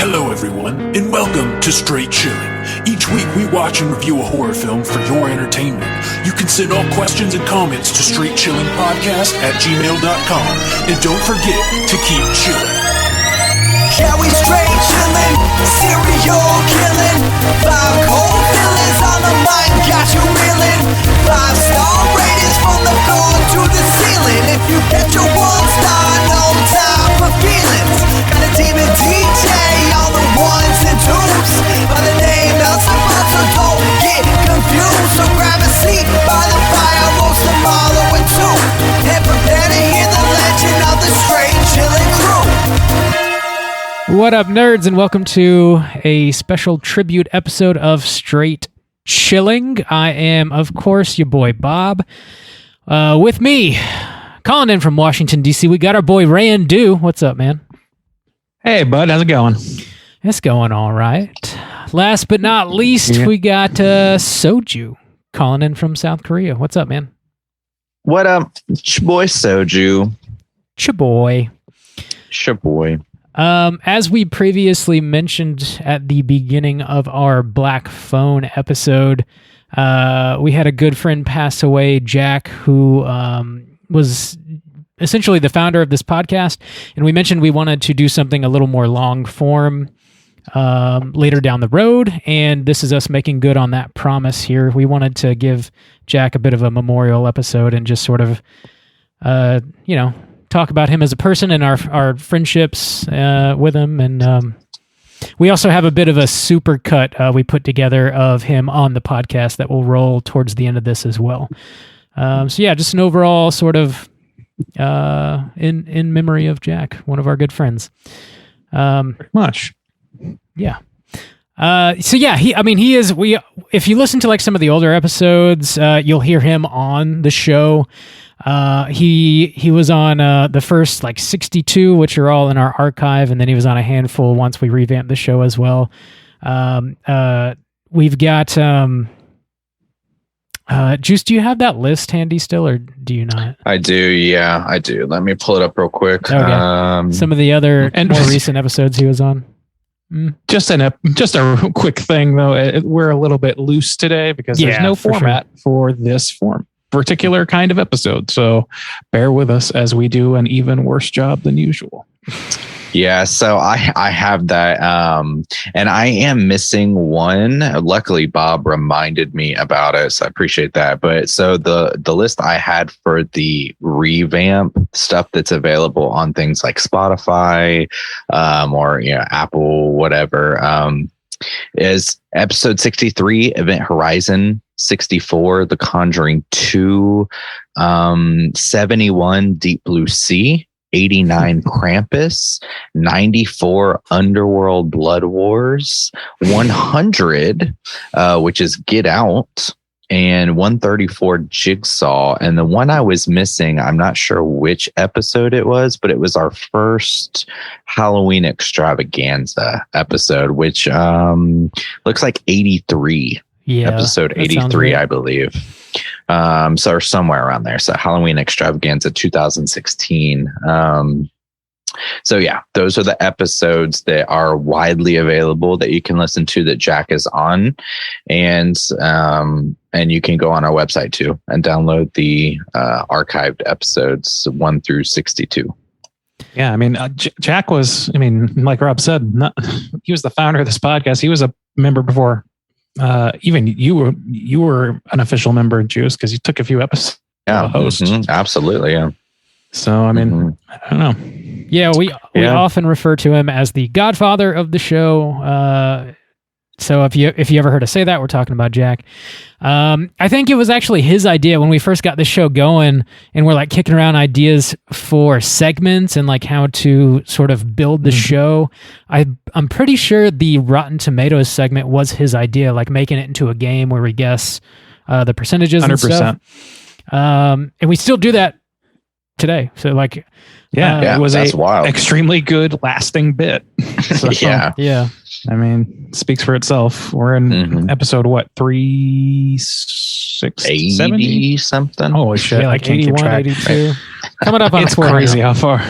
Hello everyone, and welcome to Straight Chilling. Each week we watch and review a horror film for your entertainment. You can send all questions and comments to straightchillingpodcast@gmail.com. And don't forget to keep chilling. Yeah, we straight chillin', serial killin'. 5 cold villains on the mic, got you reelin'. 5-star ratings from the floor to the ceiling. If you get your 1 star, no time for feelings. Got a team and DJ, all the 1s and 2s. By the name of someone, so don't get confused. So grab a seat by the fire, roast them all over 2. And prepare to hear the legend of the Straight Chillin' crew. What up, nerds, and welcome to a special tribute episode of Straight Chilling. I am, of course, your boy Bob. With me, calling in from Washington, D.C., we got our boy Randu. What's up, man? Hey, bud. How's it going? It's going all right. Last but not least, we got Soju calling in from South Korea. What's up, man? What up? Chaboy Soju. Chaboy. Chaboy. As we previously mentioned at the beginning of our Black Phone episode, we had a good friend pass away, Jack, who was essentially the founder of this podcast, and we mentioned we wanted to do something a little more long form later down the road, and this is us making good on that promise here. We wanted to give Jack a bit of a memorial episode and just sort of, talk about him as a person and our friendships with him. And we also have a bit of a super cut we put together of him on the podcast that will roll towards the end of this as well. Just an overall sort of in memory of Jack, one of our good friends. Pretty much. Yeah. He is. If you listen to like some of the older episodes, you'll hear him on the show. He was on the first like 62, which are all in our archive, and then he was on a handful once we revamped the show as well. We've got Juice. Do you have that list handy still, or do you not? I do. Yeah, I do. Let me pull it up real quick. Okay. Some of the other and more recent episodes he was on. Just a quick thing though. We're a little bit loose today because there's no format for this particular kind of episode. So bear with us as we do an even worse job than usual. Yeah, so I have that, and I am missing one. Luckily, Bob reminded me about it, so I appreciate that. But so the list I had for the revamp stuff that's available on things like Spotify, or Apple, whatever, is episode 63, Event Horizon, 64, The Conjuring 2, 71, Deep Blue Sea, 89, Krampus, 94, Underworld Blood Wars, 100, which is Get Out, and 134, Jigsaw. And the one I was missing, I'm not sure which episode it was, but it was our first Halloween extravaganza episode, which looks like 83. Yeah, episode 83, I believe. So somewhere around there. So Halloween extravaganza 2016. So yeah, those are the episodes that are widely available that you can listen to that Jack is on, and you can go on our website too and download the archived episodes 1 through 62. Yeah, I mean, Jack was, like Rob said, he was the founder of this podcast. He was a member before. Even you were an official member of Juice because you took a few episodes. Yeah, host. Absolutely. Yeah. So I don't know. Yeah, we often refer to him as the Godfather of the show. So if you ever heard us say that, we're talking about Jack. I think it was actually his idea when we first got the show going, and we're like kicking around ideas for segments and like how to sort of build the show. I'm pretty sure the Rotten Tomatoes segment was his idea, like making it into a game where we guess the percentages 100%. And stuff. And we still do that today. So like, it was that's wild. Extremely good lasting bit. So, speaks for itself. We're in episode 3 80 70 something. Holy shit! Yeah, like I can't keep 81, track. 82. Coming up on It's 40 crazy now. how far.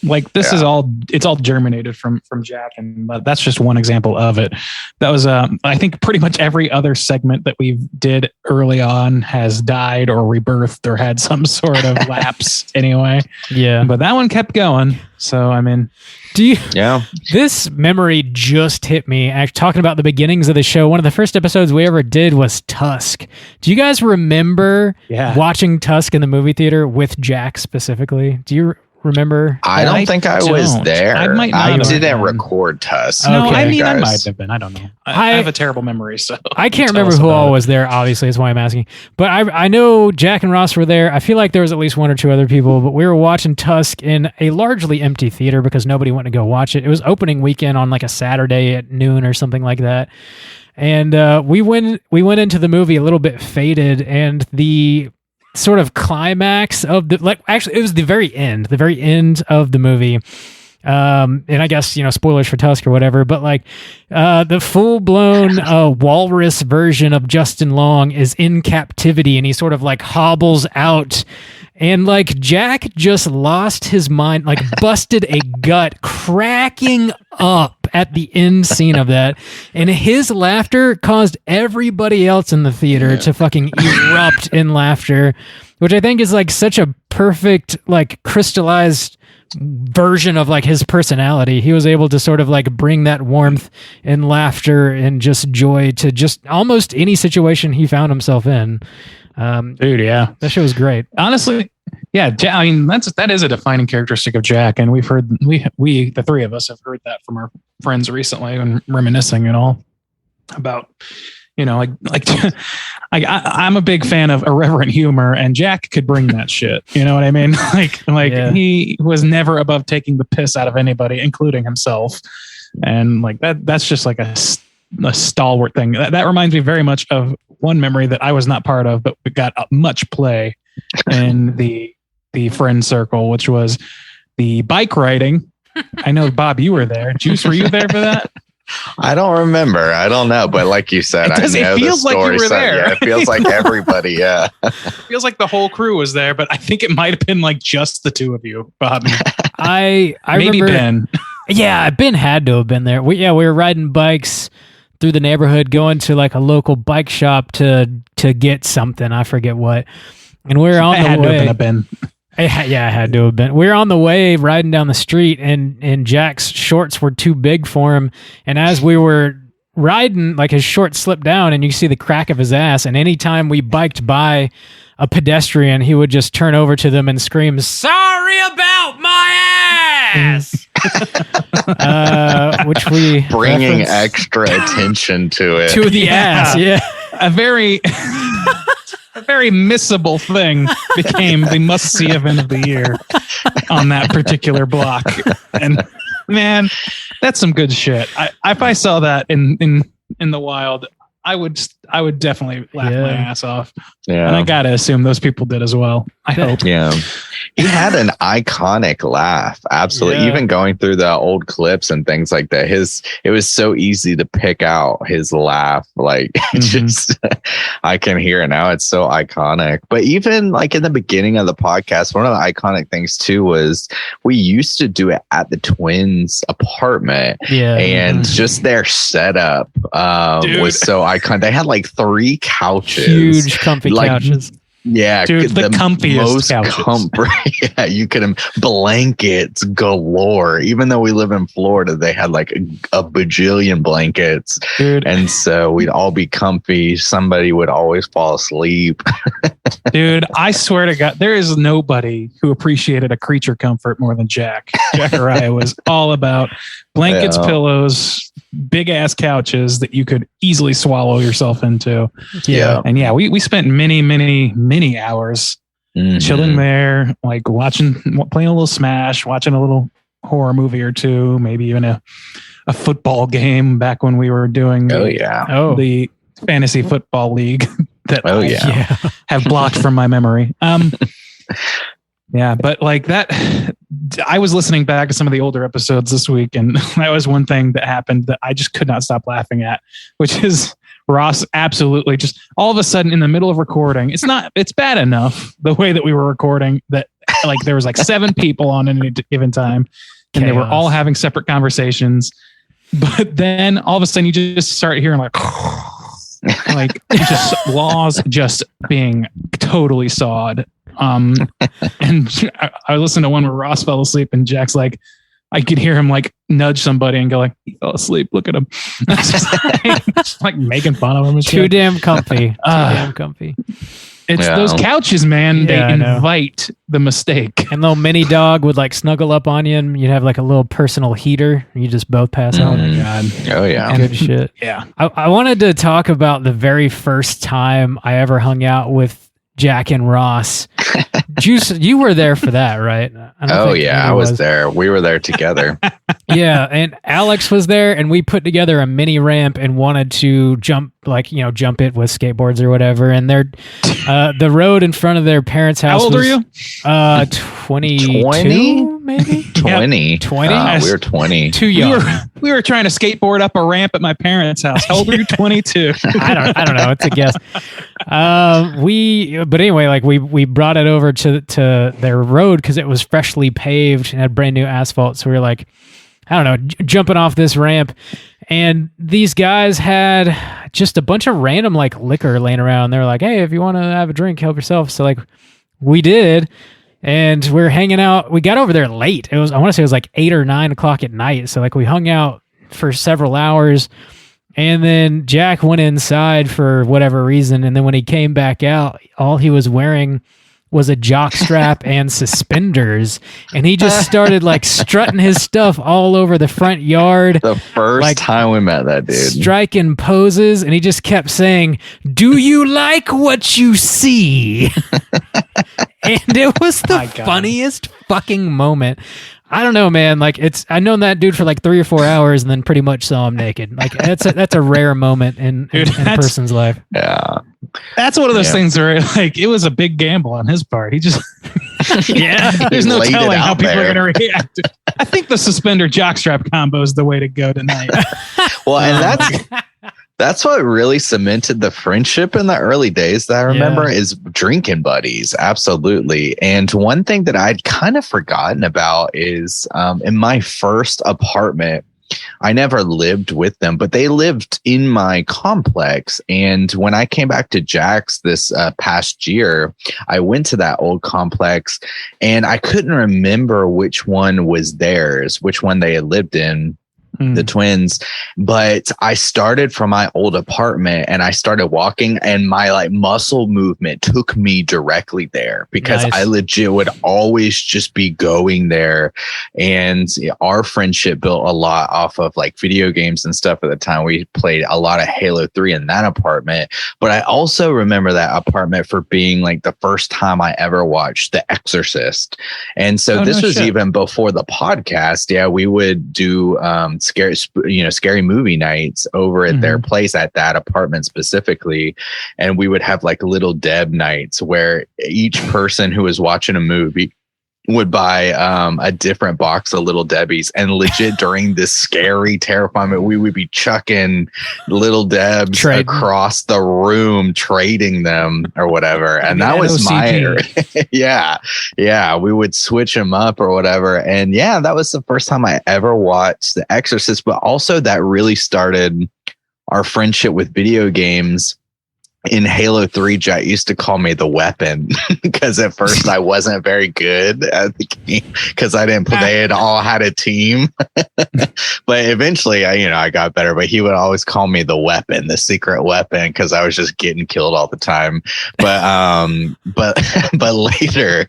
Like this is all. It's all germinated from Jack, and that's just one example of it. That was, I think, pretty much every other segment that we did early on has died or rebirthed or had some sort of lapse anyway. Yeah, but that one kept going. So I mean, this memory just hit me. Talking about the beginnings of the show, one of the first episodes we ever did was Tusk. Do you guys remember watching Tusk in the movie theater with Jack specifically? Do you remember? I don't think I was there. I didn't record Tusk. No, I mean, I might have been. I don't know. I have a terrible memory, so I can't remember who all was there. Obviously, is why I'm asking. But I know Jack and Ross were there. I feel like there was at least one or two other people. But we were watching Tusk in a largely empty theater because nobody went to go watch it. It was opening weekend on like a Saturday at noon or something like that. And we went into the movie a little bit faded, and the sort of climax of actually it was the very end of the movie, and I guess spoilers for Tusk or whatever, but like the full-blown walrus version of Justin Long is in captivity, and he sort of like hobbles out, and like Jack just lost his mind, like busted a gut, cracking up at the end scene of that, and his laughter caused everybody else in the theater to fucking erupt in laughter, which I think is like such a perfect, like crystallized version of like his personality. He was able to sort of like bring that warmth and laughter and just joy to just almost any situation he found himself in. Dude, yeah, that show was great. Honestly, yeah. I mean, that is a defining characteristic of Jack, and we've heard we the three of us have heard that from our friends recently and reminiscing and all about. I'm a big fan of irreverent humor, and Jack could bring that shit. You know what I mean? He was never above taking the piss out of anybody, including himself. And like that's just like a stalwart thing. That reminds me very much of one memory that I was not part of, but got much play in the friend circle, which was the bike riding. I know, Bob, you were there. Juice, were you there for that? I don't remember. I don't know. But like you said, I know it feels the story. Like you were there. Yeah, it feels like everybody. Yeah. It feels like the whole crew was there, but I think it might have been like just the two of you, Bobby. I maybe remember, Ben. Yeah, Ben had to have been there. We were riding bikes through the neighborhood, going to like a local bike shop to get something. I forget what. And we were on the way. Had to have been a Ben. I had to have been. We were on the way riding down the street, and Jack's shorts were too big for him. And as we were riding, like his shorts slipped down, and you see the crack of his ass. And anytime we biked by a pedestrian, he would just turn over to them and scream, "Sorry about my ass!" Which we bringing extra attention to it, to the ass. Yeah, a very missable thing became the must-see event of the year on that particular block. And man, that's some good shit. If I saw that in the wild, I would definitely laugh my ass off. Yeah. And I gotta assume those people did as well. I hope. Yeah. He had an iconic laugh. Absolutely. Yeah. Even going through the old clips and things like that, it was so easy to pick out his laugh. Like just I can hear it now. It's so iconic. But even like in the beginning of the podcast, one of the iconic things too was we used to do it at the twins' apartment. Yeah. And just their setup was so iconic. They had like 3 couches. Huge comfy couches. Yeah, dude, the comfiest couches. Yeah, you could blankets galore. Even though we live in Florida, they had like a bajillion blankets, dude. And so we'd all be comfy. Somebody would always fall asleep. Dude, I swear to God, there is nobody who appreciated a creature comfort more than Jack. Jack Araya was all about blankets, pillows, big ass couches that you could easily swallow yourself into. Yeah. And yeah, we spent many hours chilling there, like playing a little Smash, watching a little horror movie or two, maybe even a football game back when we were doing the fantasy football league that I have blocked from my memory. Yeah, but like that, I was listening back to some of the older episodes this week, and that was one thing that happened that I just could not stop laughing at, which is Ross absolutely just all of a sudden in the middle of recording. It's bad enough the way that we were recording that like there was like 7 people on at any given time and they were all having separate conversations. But then all of a sudden you just start hearing like just laws just being totally sawed. And I listened to one where Ross fell asleep and Jack's like, I could hear him like nudge somebody and go like, he fell asleep. Look at him. Just like making fun of him. Too damn comfy. Too damn comfy. It's those couches, man. They invite the mistake. And little mini dog would like snuggle up on you and you'd have like a little personal heater. And you just both pass out. Oh my God. Oh yeah. Good shit. Yeah. I wanted to talk about the very first time I ever hung out with Jack and Ross. Juice, you were there for that, right? Oh yeah, I was there. We were there together. Yeah, and Alex was there, and we put together a mini ramp and wanted to jump it with skateboards or whatever. And they're the road in front of their parents' house. How old are you? 22, maybe 20. Yeah, 20. We were 20. Too young. We were trying to skateboard up a ramp at my parents' house. How old are you? 22. I don't know. It's a guess. But anyway, like we brought it over to their road because it was freshly paved and had brand new asphalt. So we were like, I don't know, jumping off this ramp, and these guys had just a bunch of random like liquor laying around. They were like, hey, if you want to have a drink, help yourself. So like we did, and we're hanging out. We got over there late. I want to say it was like 8 or 9 o'clock at night. So like we hung out for several hours. And then Jack went inside for whatever reason. And then when he came back out, all he was wearing was a jock strap and suspenders. And he just started like strutting his stuff all over the front yard. The first time we met that dude. Striking poses. And he just kept saying, do you like what you see? And it was the funniest fucking moment. I don't know, man. Like I known that dude for like 3 or 4 hours, and then pretty much saw him naked. Like that's a rare moment in a person's life. Yeah, that's one of those things where like it was a big gamble on his part. He just there's no telling how people are going to react. I think the suspender jockstrap combo is the way to go tonight. Well, and that's what really cemented the friendship in the early days that I remember is drinking buddies. Absolutely. And one thing that I'd kind of forgotten about is in my first apartment, I never lived with them, but they lived in my complex. And when I came back to Jack's this past year, I went to that old complex and I couldn't remember which one was theirs, which one they had lived in. The twins, but I started from my old apartment and I started walking, and my like muscle movement took me directly there because I legit would always just be going there. And our friendship built a lot off of like video games and stuff at the time. We played a lot of Halo 3 in that apartment, but I also remember that apartment for being like the first time I ever watched The Exorcist. And so this was even before the podcast. Yeah, we would do scary movie nights over at their place at that apartment specifically, and we would have like Little Deb nights where each person who was watching a movie would buy a different box of Little Debbies, and legit during this scary, terrifying, we would be chucking Little Debs across the room, trading them or whatever. And that was my yeah, we would switch them up or whatever. And yeah, that was the first time I ever watched The Exorcist, but also that really started our friendship with video games. In Halo 3, Jack used to call me the weapon because at first I wasn't very good at the game because I didn't play. They had all had a team, but eventually I got better. But he would always call me the weapon, the secret weapon, because I was just getting killed all the time. But later,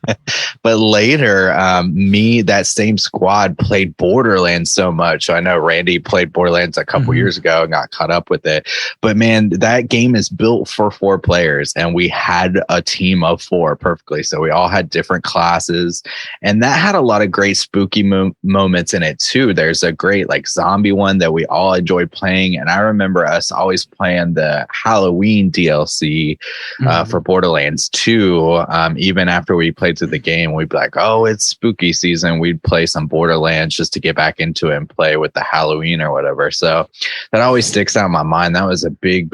me, that same squad played Borderlands so much. I know Randy played Borderlands a couple years ago and got caught up with it. But man, that game is built for were 4 players, and we had a team of 4 perfectly. So we all had different classes, and that had a lot of great spooky moments in it too. There's a great like zombie one that we all enjoyed playing, and I remember us always playing the Halloween DLC for Borderlands 2. Even after we played through the game, we'd be like, oh, it's spooky season. We'd play some Borderlands just to get back into it and play with the Halloween or whatever. So that always sticks out in my mind. That was a big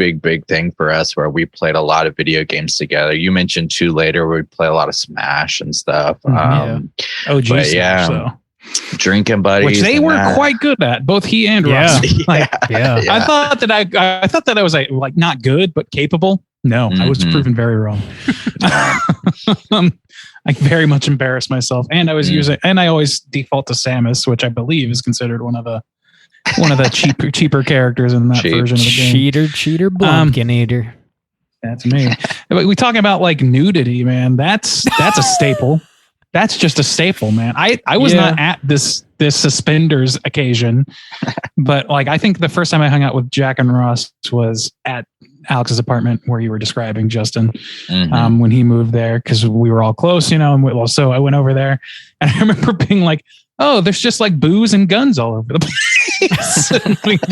thing for us, where we played a lot of video games together. You mentioned 2 later, where we play a lot of Smash and stuff. OG Smash, though. Drinking buddies, which they were quite good at, both he and Ross. I thought that I was like not good but capable. No, I was proven very wrong. I very much embarrassed myself, and I was I always default to Samus, which I believe is considered one of the cheaper characters in that version of the game. Cheater, Blumpkin eater. That's me. We talking about like nudity, man. That's a staple. That's just a staple, man. I was not at this suspenders occasion, but like I think the first time I hung out with Jack and Ross was at Alex's apartment where you were describing, Justin, when he moved there, because we were all close, and so I went over there, and I remember being like, oh, there's just like booze and guns all over the place.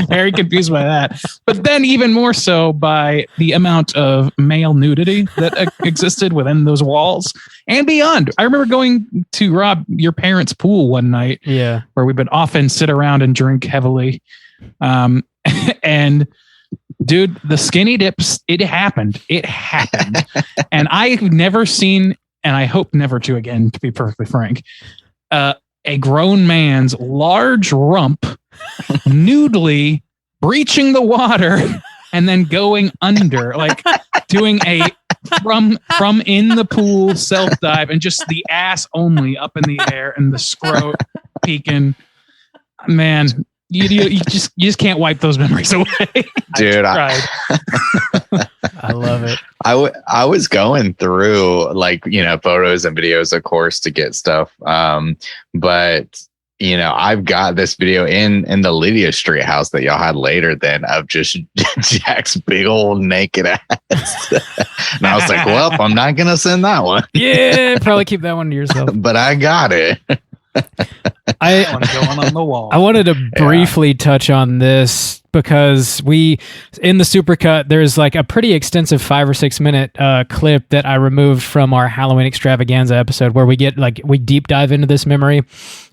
Very confused by that. But then even more so by the amount of male nudity that existed within those walls and beyond. I remember going to Rob, your parents' pool one night, where we would often sit around and drink heavily. And dude, the skinny dips, it happened. And I've never seen, and I hope never to again, to be perfectly frank, a grown man's large rump nudely breaching the water and then going under, like doing a from in the pool self dive, and just the ass only up in the air and the scrot peeking. Man, you just can't wipe those memories away. Dude, I love it. I was going through like, photos and videos, of course, to get stuff. But I've got this video in the Lydia Street house that y'all had later then of just Jack's big old naked ass. And I was like, well, I'm not going to send that one. Yeah, probably keep that one to yourself. But I got it. I going on the wall. I wanted to briefly touch on this because in the supercut, there's like a pretty extensive 5 or 6 minute clip that I removed from our Halloween extravaganza episode where we deep dive into this memory.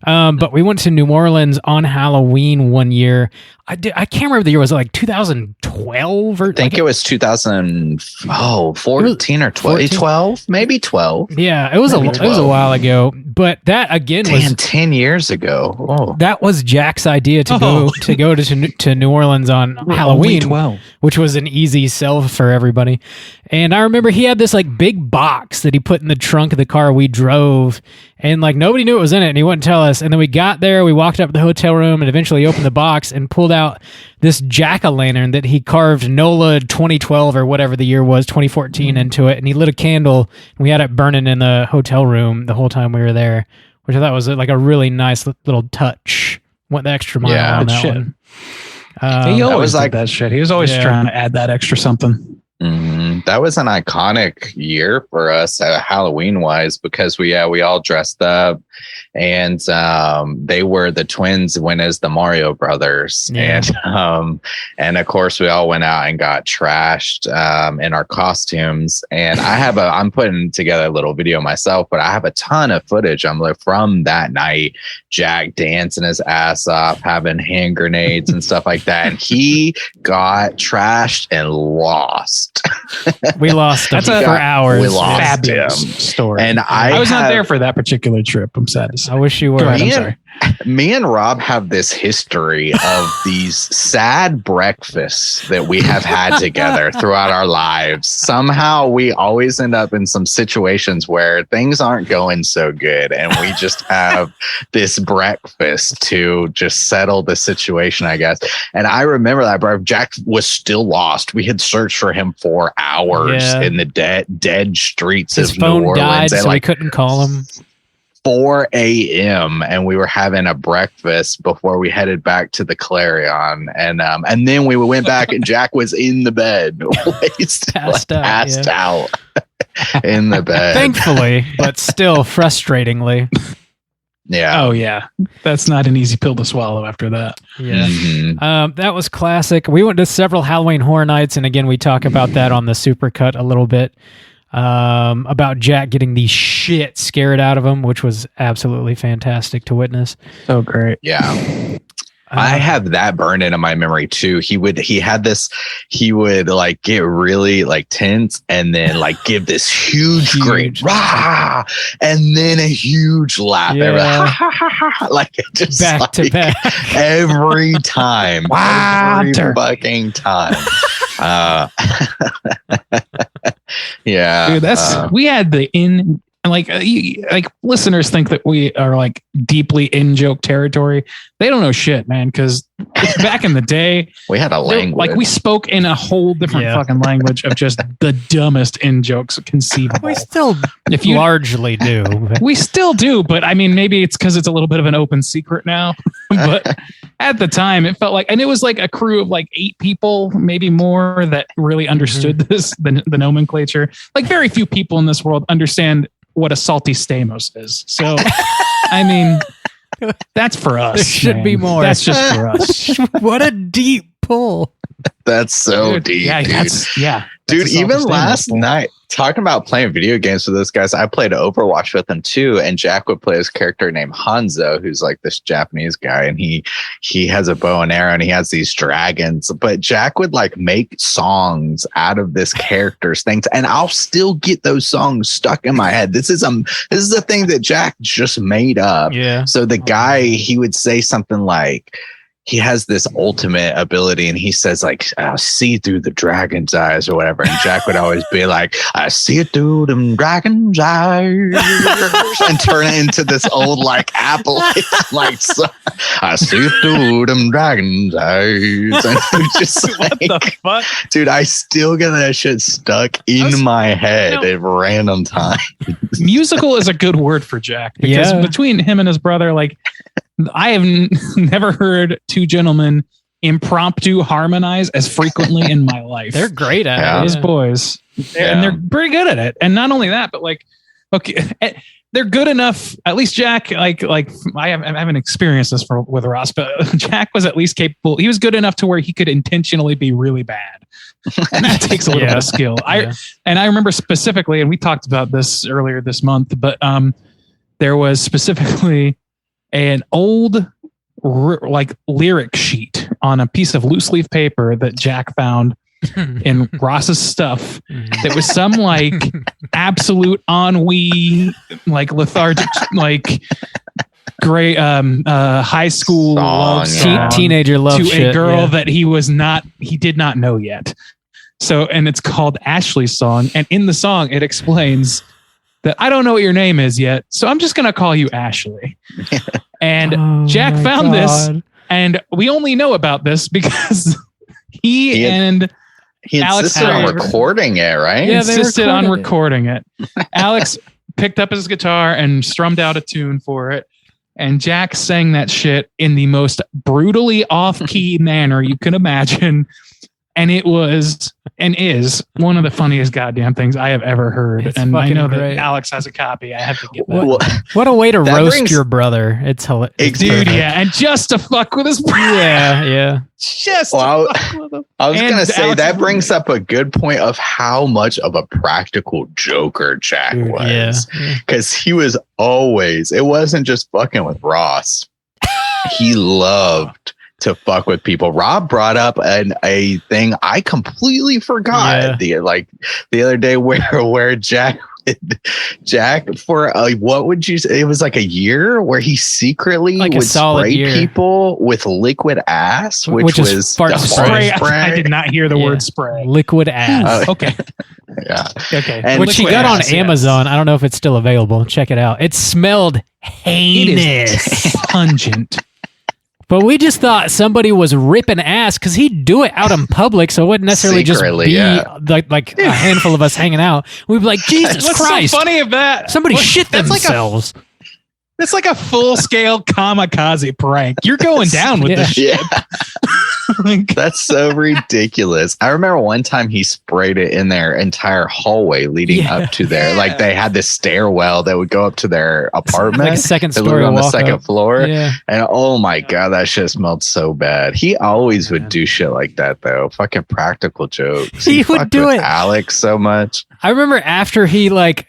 But we went to New Orleans on Halloween one year. I can't remember the year. Was it like 2012 or? I think it was 2014 or 12, maybe 12. Yeah, it was a while ago. But that again was 10 years ago. Oh. That was Jack's idea to go to New Orleans on Halloween, which was an easy sell for everybody. And I remember he had this like big box that he put in the trunk of the car we drove, and like nobody knew it was in it, and he wouldn't tell us. And then we got there, we walked up to the hotel room, and eventually opened the box and pulled out this jack-o'-lantern that he carved NOLA 2012 or whatever the year was, 2014 into it, and he lit a candle, and we had it burning in the hotel room the whole time we were there, which I thought was like a really nice little touch. Went the extra mile on that one. He always did that shit. He was always trying to add that extra something. That was an iconic year for us Halloween wise, because we all dressed up, and they were the twins went as the Mario brothers, and of course we all went out and got trashed in our costumes. And I'm putting together a little video myself, but I have a ton of footage from that night. Jack dancing his ass off, having hand grenades and stuff like that, and he got trashed and lost. We lost him for hours. We lost Fabulous him. Story. And I was not there for that particular trip. I'm sad to say. I wish you were. I'm sorry. Me and Rob have this history of these sad breakfasts that we have had together throughout our lives. Somehow we always end up in some situations where things aren't going so good, and we just have this breakfast to just settle the situation, I guess. And I remember that Jack was still lost. We had searched for him for hours in the dead streets His of phone New Orleans. died, and so we couldn't call him. 4 a.m. and we were having a breakfast before we headed back to the Clarion, and then we went back and Jack was in the bed, passed out in the bed. Thankfully, but still frustratingly. Yeah. Oh yeah, that's not an easy pill to swallow after that. Yeah. Mm-hmm. That was classic. We went to several Halloween Horror Nights, and again, we talk about that on the Supercut a little bit. About Jack getting the shit scared out of him, which was absolutely fantastic to witness. So great. Yeah. I have that burned into my memory too. He would like get really like tense and then like give this huge great rah, and then a huge laugh. Like just back to back every time. Every fucking time. Yeah. Dude, we had the like listeners think that we are like deeply in joke territory. They don't know shit, man, because back in the day we had a language. Like we spoke in a whole different fucking language of just the dumbest in jokes conceivable. We still largely do. We still do, but I mean maybe it's because it's a little bit of an open secret now. But at the time it felt like, and it was like a crew of like 8 people, maybe more, that really understood this, the nomenclature. Like very few people in this world understand what a salty Stamos is. So, I mean, that's for us. There should be more. That's just for us. What a deep pull. That's so deep. Yeah, dude, even last night, talking about playing video games with those guys, I played Overwatch with them too, and Jack would play his character named Hanzo, who's like this Japanese guy, and he has a bow and arrow and he has these dragons, but Jack would like make songs out of this character's things, and I'll still get those songs stuck in my head. This is the thing that Jack just made up. Yeah. So the guy, he would say something like, he has this ultimate ability and he says like, I'll see through the dragon's eyes or whatever. And Jack would always be like, I see it through them dragon's eyes, and turn it into this old like Apple like song. I see it through them dragon's eyes. And just like, what the fuck? Dude, I still get that shit stuck in my head at random times. Musical is a good word for Jack, because between him and his brother, like, I have never heard 2 gentlemen impromptu harmonize as frequently in my life. They're great at it. Those boys. And they're pretty good at it. And not only that, but like, okay, they're good enough. At least Jack, like I haven't experienced this with Ross, but Jack was at least capable. He was good enough to where he could intentionally be really bad. And that takes a little bit of skill. And I remember specifically, and we talked about this earlier this month, but there was specifically an old like lyric sheet on a piece of loose leaf paper that Jack found in Ross's stuff that was some like absolute ennui, like lethargic, like great high school love song teenager love to shit, a girl that he did not know yet. So, and it's called Ashley's Song, and in the song it explains that I don't know what your name is yet, so I'm just going to call you Ashley. And Jack found this, and we only know about this because he insisted on recording it, right? Yeah, they insisted on recording it. Alex picked up his guitar and strummed out a tune for it, and Jack sang that shit in the most brutally off-key manner you can imagine. And it was and is one of the funniest goddamn things I have ever heard. It's and I know great. that Alex has a copy. I have to get that. What a way to roast your brother. It's hilarious. Dude, yeah. And just to fuck with his brother. Yeah. Just I was going to say, that brings up a good point of how much of a practical joker Jack was. Because he was always, it wasn't just fucking with Ross. He loved to fuck with people. Rob brought up a thing I completely forgot the other day where Jack for what would you say? It was like a year where he secretly would spray people with liquid ass, which was fart spray. I did not hear the word spray. Liquid ass. Okay. Yeah. Okay. And which he got on Amazon. I don't know if it's still available. Check it out. It smelled heinous. It is pungent. But we just thought somebody was ripping ass because he'd do it out in public, so it wouldn't necessarily secretly, just be like a handful of us hanging out. We'd be like, Jesus Christ. What's so funny of that? Somebody shit themselves. It's like a full-scale kamikaze prank. You're going down with this shit. That's so ridiculous. I remember one time he sprayed it in their entire hallway leading up to there. Like they had this stairwell that would go up to their apartment. Like a second story on the second up. floor. Yeah. And oh my God, that shit smelled so bad. He always would do shit like that though. Fucking practical jokes. He would do it. Alex so much. I remember after he like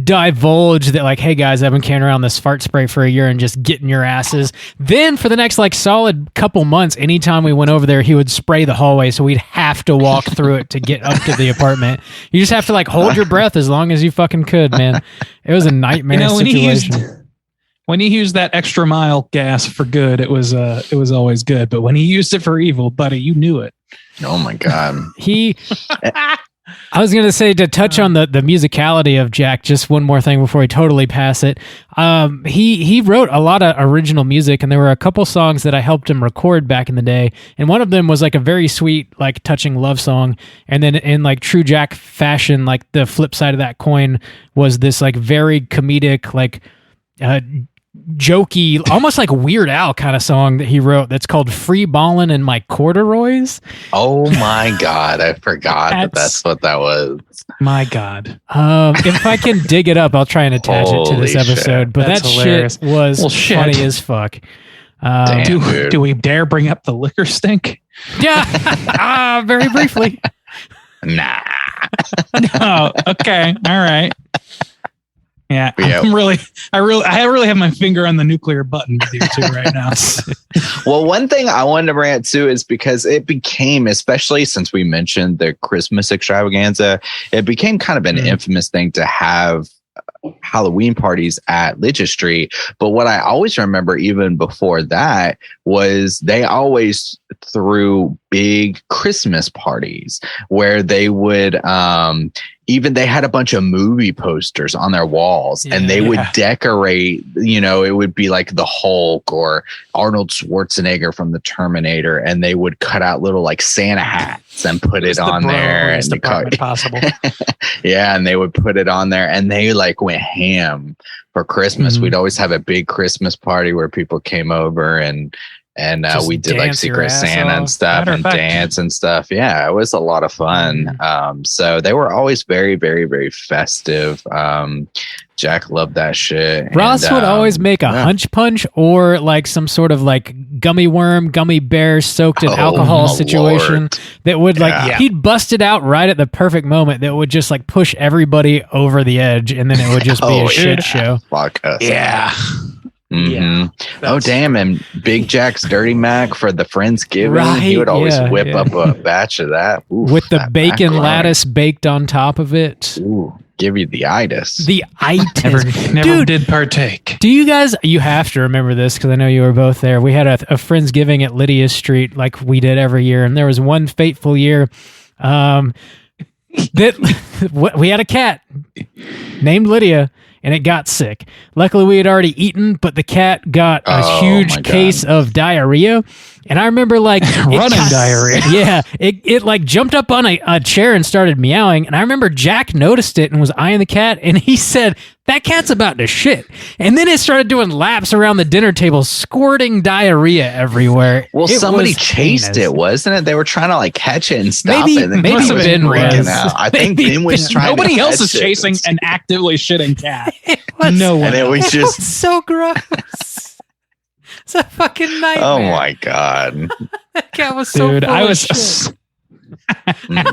divulged that like, hey guys, I've been carrying around this fart spray for a year and just getting your asses. Then for the next like solid couple months, anytime we went over there, he would spray the hallway, so we'd have to walk through it to get up to the apartment. You just have to like hold your breath as long as you fucking could, man. It was a nightmare situation. When he used that extra mile gas for good, it was always good. But when he used it for evil, buddy, you knew it. Oh my God. I was going to say, to touch on the musicality of Jack, just one more thing before we totally pass it. He wrote a lot of original music, and there were a couple songs that I helped him record back in the day. And one of them was like a very sweet, like touching love song. And then in like true Jack fashion, like the flip side of that coin was this like very comedic, like jokey, almost like Weird Al kind of song that he wrote that's called Free Ballin' in My Corduroys. Oh my God, I forgot that's what that was. My God. If I can dig it up, I'll try and attach it to this episode. Shit. But that's that hilarious. shit was funny as fuck. Do we dare bring up the liquor stink? Yeah. Very briefly. Nah. No. Okay. All right. Yeah, I really have my finger on the nuclear button with you two right now. Well, one thing I wanted to bring up too is because it became, especially since we mentioned the Christmas extravaganza, it became kind of an infamous thing to have Halloween parties at Lidge Street. But what I always remember, even before that, was they always threw big Christmas parties where they would even they had a bunch of movie posters on their walls, and they would decorate, it would be like the Hulk or Arnold Schwarzenegger from the Terminator, and they would cut out little like Santa hats and put it on there. And possible. Yeah, and they would put it on there, and they like went ham for Christmas. We'd always have a big Christmas party where people came over and we did like Secret Santa and stuff and dance and stuff. Yeah, it was a lot of fun. So they were always very, very, very festive. Jack loved that shit. Ross would always make a hunch punch or like some sort of like gummy worm, gummy bear soaked in alcohol situation that would like, he'd bust it out right at the perfect moment that would just like push everybody over the edge, and then it would just be a shit show. Fuck us. Yeah. Mm-hmm. Yeah, oh damn! And Big Jack's Dirty Mac for the Friendsgiving, he would always whip up a batch of that. Ooh, with the bacon lattice baked on top of it. Ooh, give you the itis. The itis. Never did partake. Do you guys? You have to remember this because I know you were both there. We had a Friendsgiving at Lydia Street like we did every year, and there was one fateful year that we had a cat named Lydia. And it got sick. Luckily, we had already eaten, but the cat got a huge case of diarrhea. And I remember like running diarrhea. Yeah, it like jumped up on a chair and started meowing. And I remember Jack noticed it and was eyeing the cat, and he said, "That cat's about to shit." And then it started doing laps around the dinner table, squirting diarrhea everywhere. Well, somebody chased it, wasn't it? They were trying to like catch it and stop it. And maybe Ben was. I think Ben was trying. Nobody else is it. chasing an actively shitting cat. No one. And it was just so gross. It's a fucking nightmare. Oh my God. That cat was so Dude, I was shit. It's a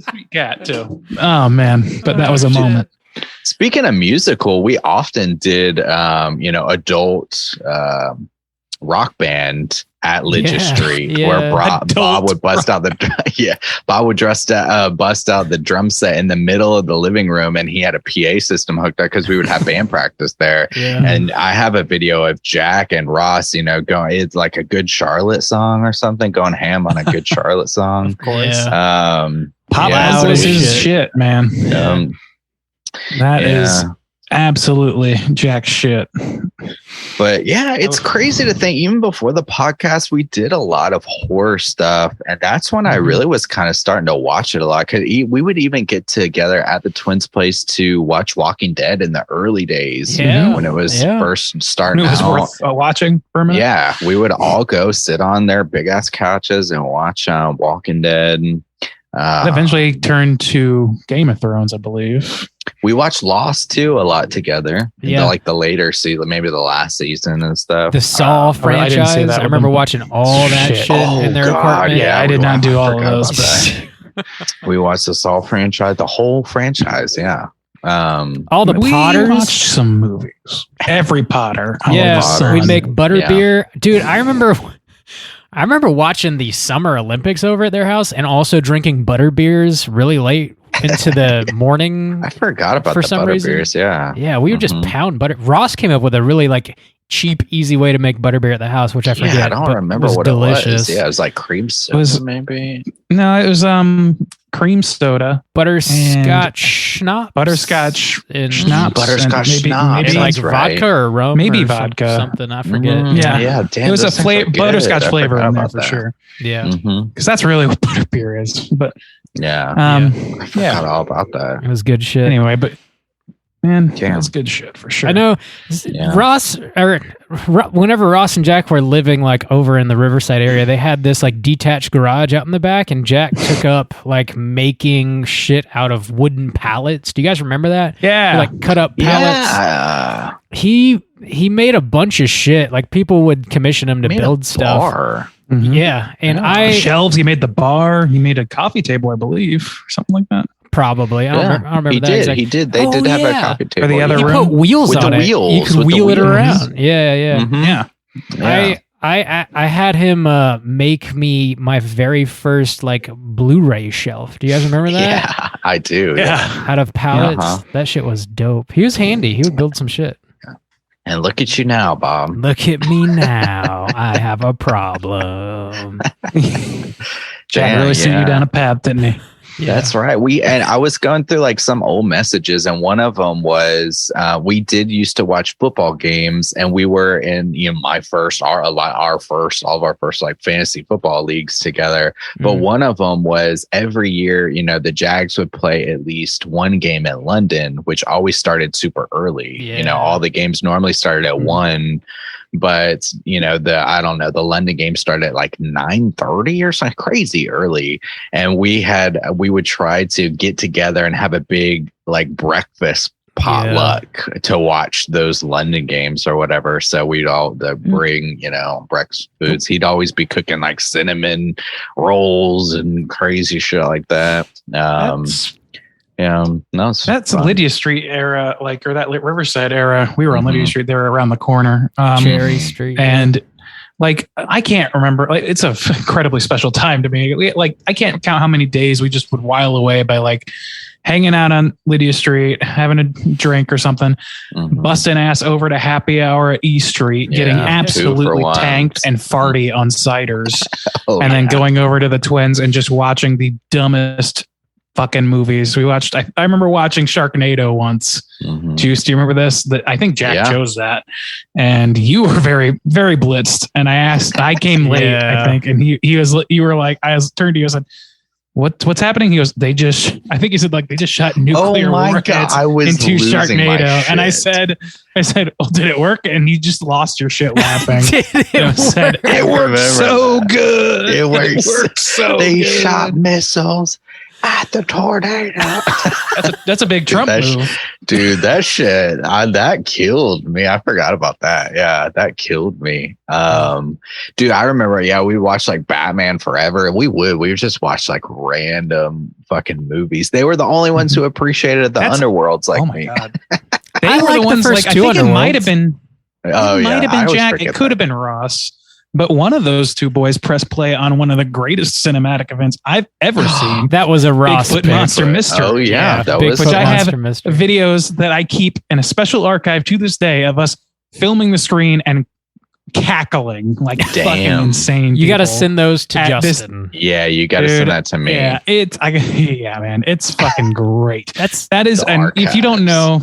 sweet cat too. Oh man, but that was a moment. Speaking of musical, we often did adult rock band at Lidge Street, where Bob would bust out the bust out the drum set in the middle of the living room, and he had a PA system hooked up because we would have band practice there. And I have a video of Jack and Ross, going, it's like a Good Charlotte song or something, going ham on a Good Charlotte song. Of course. Pop was his shit, man. That is absolutely Jack shit. But yeah, it's crazy to think even before the podcast, we did a lot of horror stuff. And that's when I really was kind of starting to watch it a lot. Cause we would even get together at the twins' place to watch Walking Dead in the early days when it was first starting it was out. worth watching for a minute. Yeah, we would all go sit on their big ass couches and watch Walking Dead. It eventually turned to Game of Thrones, I believe. We watched Lost too a lot together. Like the later season, maybe the last season and stuff. The Saw franchise. I remember watching all that shit in their apartment. Yeah, I did not do all of those. We watched the Saw franchise, the whole franchise. Yeah. All the Potters. We watched some movies. Every Potter. We'd make butterbeer. Dude, I remember watching the Summer Olympics over at their house and also drinking butterbeers really late into the morning. I forgot about for the some butterbeers. reason. Yeah, we would just pound butter. Ross came up with a really like cheap, easy way to make butterbeer at the house, which I forget. I don't remember what delicious. It was. Yeah, it was like cream soda, maybe. No, it was cream soda, butterscotch schnapps, butterscotch schnapps, butterscotch schnapps, maybe like vodka or rum, maybe or vodka, something. I forget. Yeah, damn, it was a butterscotch flavor in there for sure. Yeah, because that's really what butterbeer is. But I forgot all about that. It was good shit. Anyway, but man, that's good shit for sure. I know Ross, whenever Ross and Jack were living like over in the Riverside area, they had this like detached garage out in the back, and Jack took up like making shit out of wooden pallets. Do you guys remember that? Yeah, he, like cut up pallets. Yeah. He made a bunch of shit. Like people would commission him to build stuff. Bar. Mm-hmm. Yeah, and shelves. He made the bar. He made a coffee table, I believe, or something like that. Probably. I don't remember he that. Did. He did. They did have a coffee table. For the other room. Put wheels with on the it. wheels. You could wheel it around. Yeah. Mm-hmm. Yeah. I had him make me my very first like Blu-ray shelf. Do you guys remember that? Yeah, I do. Yeah. Out of pallets. That shit was dope. He was handy. He would build some shit. And look at you now, Bob. Look at me now. I have a problem. Jack really sent you down a path, didn't he? Yeah. That's right. I was going through like some old messages, and one of them was we did used to watch football games, and we were in all of our first like fantasy football leagues together. But one of them was every year, the Jags would play at least one game in London, which always started super early. Yeah. All the games normally started at 1. But the London game started at like 9:30 or something crazy early, and we would try to get together and have a big like breakfast potluck to watch those London games or whatever. So we'd all bring breakfast foods. He'd always be cooking like cinnamon rolls and crazy shit like that. That's fun. Lydia Street era, or that Riverside era. We were on Lydia Street. They were around the corner, Cherry Street, and I can't remember. It's an incredibly special time to me. I can't count how many days we just would while away by hanging out on Lydia Street, having a drink or something, busting ass over to happy hour at E Street, getting absolutely tanked and farty on ciders, and then going over to the Twins and just watching the dumbest fucking movies. We watched. I remember watching Sharknado once. Juice, do you remember this? I think Jack chose that, and you were very, very blitzed. And I came late, I think, and you were like, I turned to you and said, What's happening? He goes, I think he said they just shot nuclear warheads into Sharknado. And I said, oh, did it work? And you just lost your shit laughing. It worked so good. It worked so they good. Shot missiles at the tornado. That's a big Trump move. Dude, that shit, that killed me. I forgot about that. Yeah, that killed me. Dude, I remember, we watched Batman Forever, and we would just watch random fucking movies. They were the only ones who appreciated the underworlds like me. God. They were the ones I think it might have been Jack. It could have been Ross. But one of those two boys pressed play on one of the greatest cinematic events I've ever seen. That was a Ross Bigfoot Monster Mystery. Oh yeah, that was. Which I have videos that I keep in a special archive to this day of us filming the screen and cackling like Damn. fucking insane. You got to send those to Justin. Yeah, you got to send that to me. Yeah, man, it's fucking great. that is, and archives. if you don't know,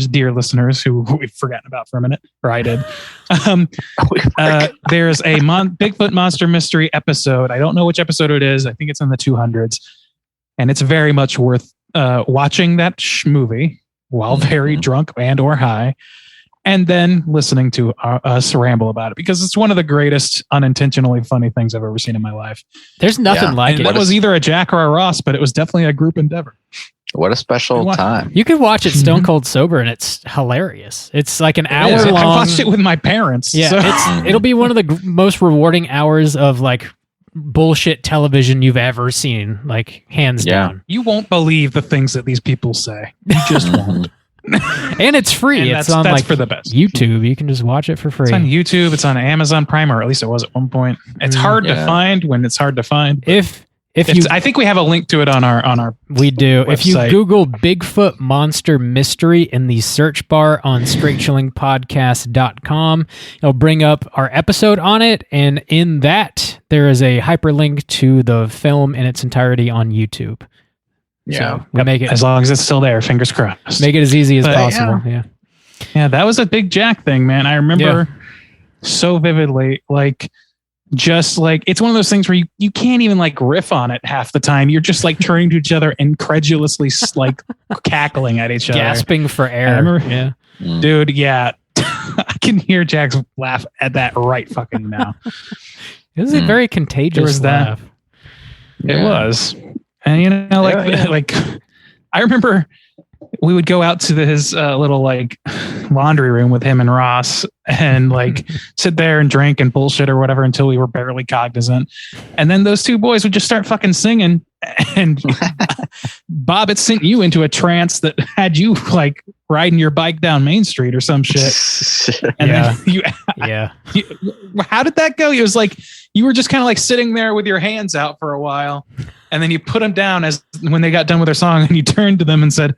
dear listeners, who we've forgotten about for a minute, or I did, there's a Bigfoot Monster Mystery episode. I don't know which episode it is. I think it's in the 200s, and it's very much worth watching that movie while very drunk and or high, and then listening to us ramble about it, because it's one of the greatest unintentionally funny things I've ever seen in my life. There's nothing like it. It was either a Jack or a Ross, but it was definitely a group endeavor. What a special time. You could watch it stone cold sober and it's hilarious. It's like an hour long. I watched it with my parents. Yeah, so. It'll be one of the most rewarding hours of like bullshit television you've ever seen, like hands down. You won't believe the things that these people say. You just won't. And it's free. And it's on that's like for the best. YouTube. You can just watch it for free. It's on YouTube. It's on Amazon Prime, or at least it was at one point. It's hard to find when it's hard to find. I think we have a link to it on our we do. website. If you Google Bigfoot Monster Mystery in the search bar on straightchillingpodcast.com, it'll bring up our episode on it, and in that there is a hyperlink to the film in its entirety on YouTube. Yeah. So we make it, as long as it's still there, fingers crossed. make it as easy as possible. Yeah, that was a big Jack thing, man. I remember so vividly, like, just like, it's one of those things where you can't even like riff on it half the time. You're just like turning to each other incredulously, like cackling at each other, gasping for air. I remember, dude. Yeah, I can hear Jack's laugh at that right fucking now. It was a very contagious laugh. It was, and you know, like I remember we would go out to his little like laundry room with him and Ross, and like sit there and drink and bullshit or whatever until we were barely cognizant. And then those two boys would just start fucking singing. And Bob, it sent you into a trance that had you like riding your bike down Main Street or some shit. And then how did that go? It was like you were just kind of like sitting there with your hands out for a while, and then you put them down when they got done with their song, and you turned to them and said,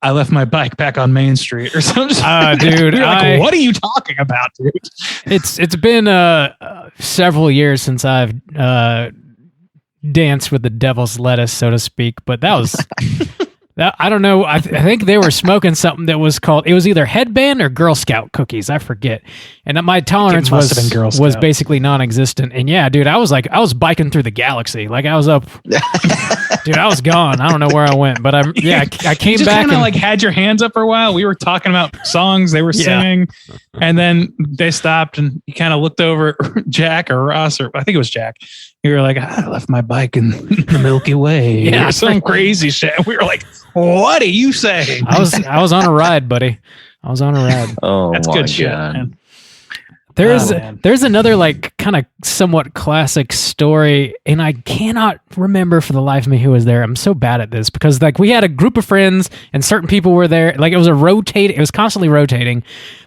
"I left my bike back on Main Street," or something. Dude, like, what are you talking about, dude? It's been several years since I've danced with the devil's lettuce, so to speak. But that was that. I don't know. I think they were smoking something that was called. It was either headband or Girl Scout cookies. I forget. And my tolerance was basically non-existent. And yeah, dude, I was biking through the galaxy. Like I was up. Dude, I was gone. I don't know where I went, but I came back and like had your hands up for a while. We were talking about songs they were singing, and then they stopped, and you kind of looked over at Jack or Ross, or I think it was Jack. You were like, "I left my bike in the Milky Way," or some crazy shit. We were like, "What are you saying?" I was on a ride, buddy. I was on a ride. Oh, that's good shit, man. There's another like kind of somewhat classic story, and I cannot remember for the life of me who was there. I'm so bad at this because like we had a group of friends and certain people were there. Like it was constantly rotating.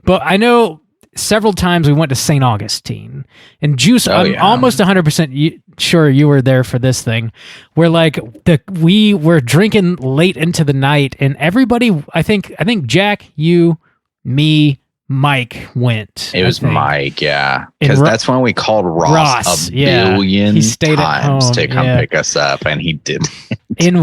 But I know several times we went to St. Augustine and Juice. I'm almost 100% sure you were there for this thing, where like we were drinking late into the night, and everybody. I think Jack, you, me, Mike went. It was Mike, yeah. Because that's when we called Ross a billion times to come pick us up, and he didn't. And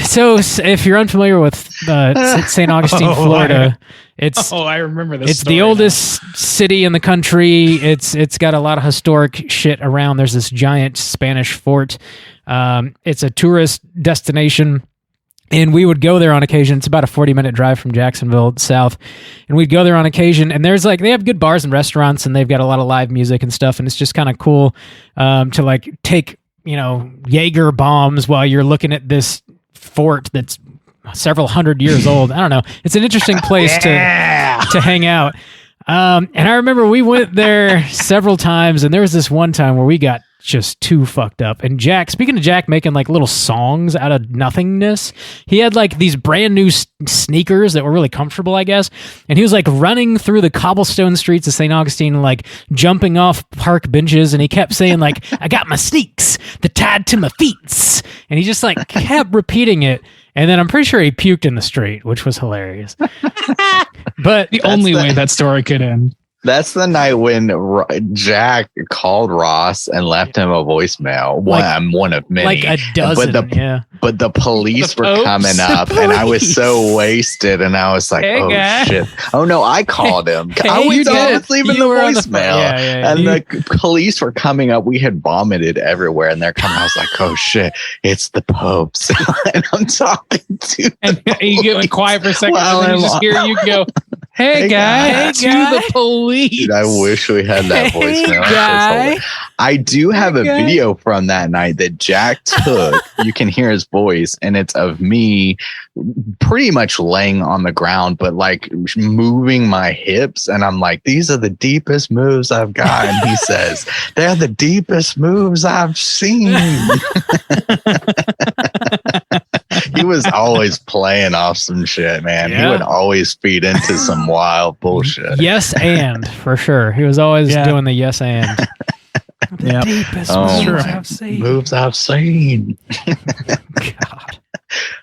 so if you're unfamiliar with St. Augustine, Florida, I remember this. It's the oldest city in the country. It's got a lot of historic shit around. There's this giant Spanish fort. It's a tourist destination. And we would go there on occasion. It's about a 40-minute drive from Jacksonville south. And we'd go there on occasion. And there's like, they have good bars and restaurants, and they've got a lot of live music and stuff. And it's just kind of cool to like take, Jaeger bombs while you're looking at this fort that's several hundred years old. I don't know. It's an interesting place to hang out. And I remember we went there several times, and there was this one time where we got just too fucked up. And speaking of Jack making like little songs out of nothingness, he had like these brand new sneakers that were really comfortable, I guess. And he was like running through the cobblestone streets of St. Augustine, like jumping off park benches. And he kept saying like, "I got my sneaks, the tied to my feet." And he just like kept repeating it. And then I'm pretty sure he puked in the street, which was hilarious. But the only way that story could end. That's the night when Jack called Ross and left him a voicemail. One of many. Like a dozen, But the police were coming up, and I was so wasted, and I was like, shit. Oh, no, I called him. I was leaving the voicemail. And the police were coming up. We had vomited everywhere, and they're coming. I was like, oh, shit, it's the popes. And I'm talking to and you get quiet for a second, and then you just hear you go, hey guy, to the police. Dude, I wish we had that voicemail. Guy. I do have a video from that night that Jack took. You can hear his voice, and it's of me pretty much laying on the ground, but like moving my hips. And I'm like, these are the deepest moves I've got. And he says, they're the deepest moves I've seen. He was always playing off some shit, man. He would always feed into some wild bullshit. Yes, and for sure. He was always doing the yes and. The deepest moves I've seen. God.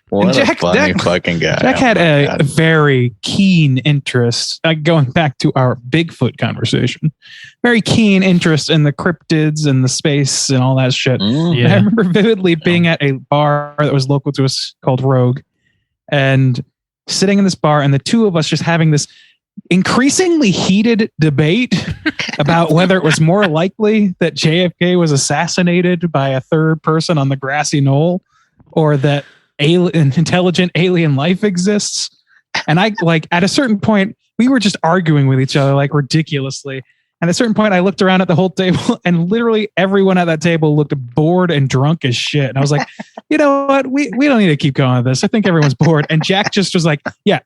What a funny fucking guy. Jack had a very keen interest, going back to our Bigfoot conversation, very keen interest in the cryptids and the space and all that shit. And I remember vividly being at a bar that was local to us called Rogue, and sitting in this bar, and the two of us just having this increasingly heated debate about whether it was more likely that JFK was assassinated by a third person on the grassy knoll, or that intelligent alien life exists. And I, like, at a certain point, we were just arguing with each other like ridiculously. And at a certain point, I looked around at the whole table, and literally everyone at that table looked bored and drunk as shit. And I was like, you know what? We don't need to keep going with this. I think everyone's bored. And Jack just was like, yeah.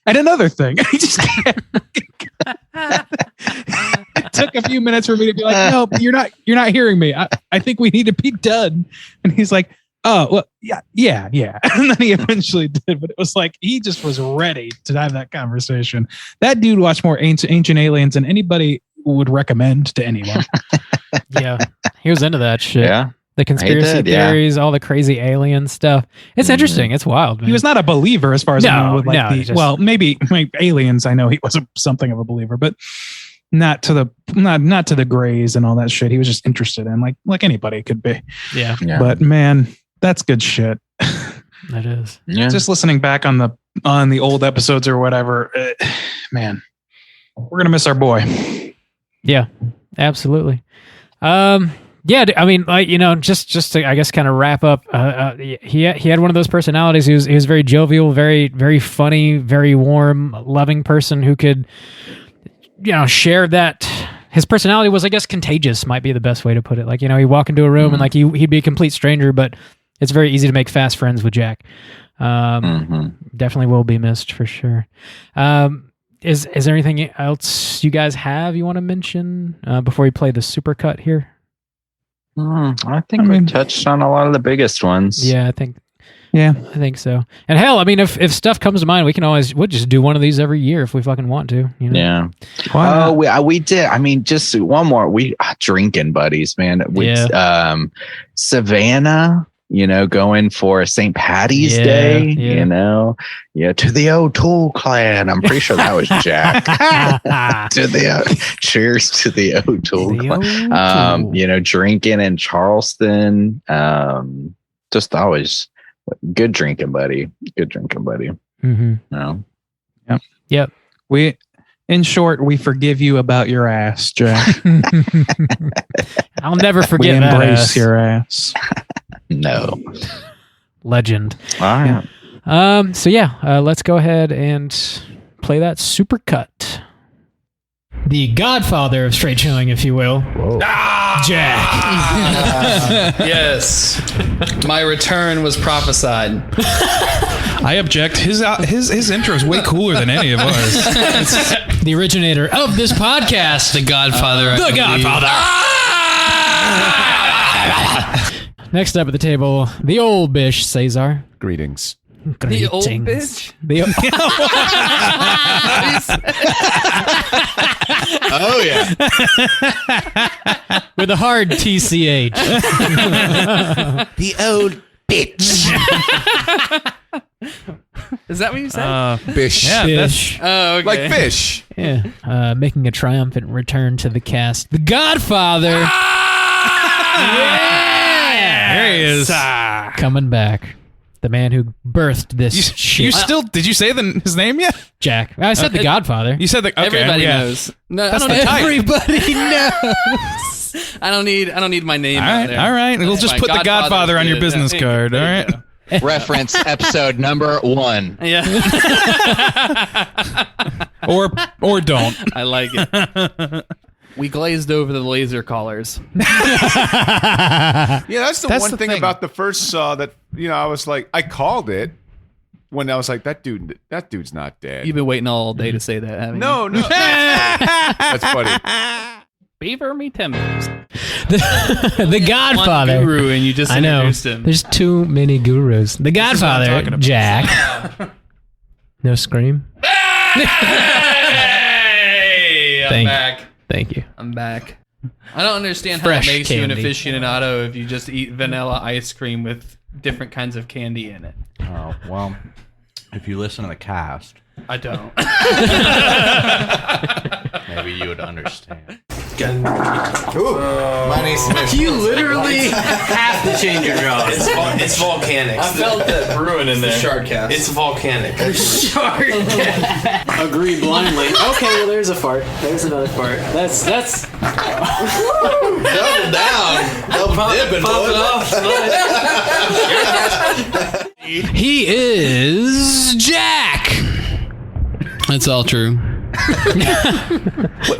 And another thing. He just it took a few minutes for me to be like, no, you're not hearing me. I think we need to be done. And he's like, oh, well, yeah. And then he eventually did, but it was like, he just was ready to have that conversation. That dude watched more ancient aliens than anybody would recommend to anyone. Yeah. He was into that shit. Yeah. The conspiracy theories, all the crazy alien stuff. It's interesting. It's wild, man. He was not a believer as far as I know. Well, maybe aliens, I know he was something of a believer, but not to the grays and all that shit. He was just interested in, like anybody could be. Yeah. But man, that's good shit. That is. Yeah. Just listening back on the old episodes or whatever, man, we're gonna miss our boy. Yeah, absolutely. Yeah, I mean, like, just to, I guess, kind of wrap up. He had one of those personalities. He was very jovial, very, very funny, very warm, loving person who could, share that. His personality was, I guess, contagious. Might be the best way to put it. Like, he'd walk into a room and like he'd be a complete stranger, but it's very easy to make fast friends with Jack. Definitely will be missed for sure. Is there anything else you guys you want to mention before we play the supercut here? I think we touched on a lot of the biggest ones. Yeah, I think so. And hell, I mean, if stuff comes to mind, we'll just do one of these every year if we fucking want to. Yeah. We did. I mean, just one more. We drinking buddies, man. Savannah. Going for St. Patty's Day, to the O'Toole clan. I'm pretty sure that was Jack. Cheers to the O'Toole clan. Drinking in Charleston. Just always good drinking buddy. Mm-hmm. No. Yep. In short, we forgive you about your ass, Jack. I'll never forget we that embrace ass. your ass. No. Legend. All right. Yeah. Let's go ahead and play that supercut. The Godfather of straight chilling, if you will. Jack. Yes. My return was prophesied. I object. His intro is way cooler than any of ours. The originator of this podcast. The Godfather. The Godfather. Next up at the table, the old bish, Cesar. Greetings. The old bitch? Oh, yeah. With a hard TCH. The old bitch. Is that what you said? Bish. Yeah, Fish. Oh, okay. Like fish. Yeah. Making a triumphant return to the cast. The Godfather. Yeah. There he is. Coming back. The man who birthed this shit. You still? Did you say his name yet? Jack. I said the Godfather. You said the. Okay, Everybody yeah. knows. No, That's I don't the type. Everybody knows. I don't need my name out there. All right. We'll just My put the Godfather on your good. business card. All right. Reference episode number 1. Yeah. Or don't. I like it. We glazed over the laser collars. Yeah, that's the one the thing thing. about the first Saw that I was like, I called it when I was like, that dude's not dead. You've been waiting all day to say that, haven't No, that's funny. you? Beaver me timbers. The Godfather. One guru and you just I know. introduced him. There's too many gurus. The what I'm Godfather, talking about. Jack. No scream. Hey, I'm back. Thank you. I'm back. I don't understand how Fresh it makes you an candy. aficionado if you just eat vanilla ice cream with different kinds of candy in it. Oh, well, if you listen to the cast, I don't. maybe you would understand. You literally have to change your jaw. It's volcanic. I felt that brewing in there. Shardcast. It's volcanic. Agree blindly. Okay, well, there's a fart. There's another fart. That's double down. Double dipping. Pop it off. He is Jack. That's all true.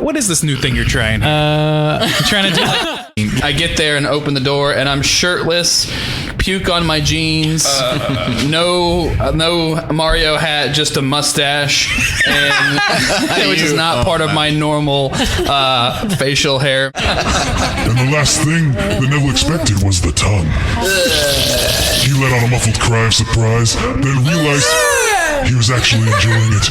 What is this new thing you're trying? Trying to do? I get there and open the door, and I'm shirtless, puke on my jeans, no Mario hat, just a mustache, and which is not part of my normal facial hair. And the last thing that Neville expected was the tongue. He let out a muffled cry of surprise, then realized he was actually enjoying it.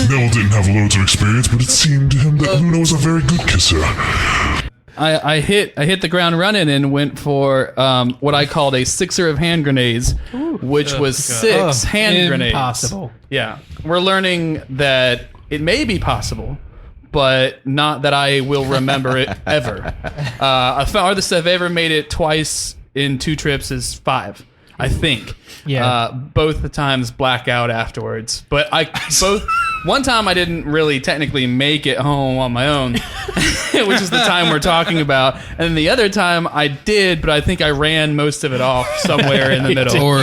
Neville didn't have loads of experience, but it seemed to him that Luna was a very good kisser. I hit the ground running and went for what I called a sixer of hand grenades, which was 6 hand grenades. Impossible. Yeah, we're learning that it may be possible, but not that I will remember it ever. Farthest I've ever made it twice in 2 trips is 5, I think. Yeah. Both the times blackout afterwards, but one time I didn't really technically make it home on my own, which is the time we're talking about, and the other time I did, but I think I ran most of it off somewhere in the middle. Or